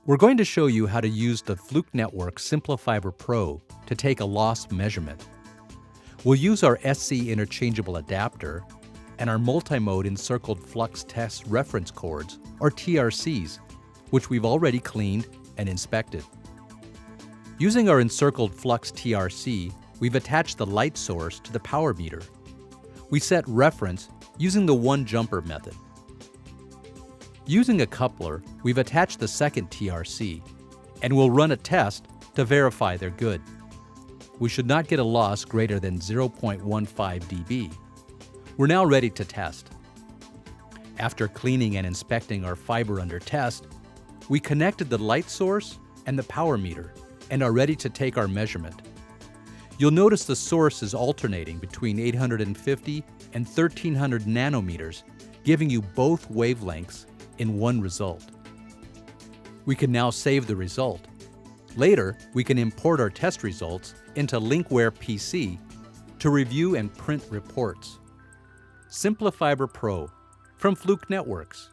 We're going to show you how to use the Fluke Network simplifiber Pro to take a loss measurement. We'll use our SC interchangeable adapter and our multi-mode encircled flux test reference cords, or TRCs, which we've already cleaned and inspected. Using our encircled flux TRC, we've attached the light source to the power meter. We set reference using the one jumper method. Using a coupler, we've attached the second TRC, and we'll run a test to verify they're good. We should not get a loss greater than 0.15 dB. We're now ready to test. After cleaning and inspecting our fiber under test, we connected the light source and the power meter and are ready to take our measurement. You'll notice the source is alternating between 850 and 1300 nanometers, giving you both wavelengths in one result. We can now save the result. Later, we can import our test results into Linkware PC to review and print reports. simplifiber Pro from Fluke Networks.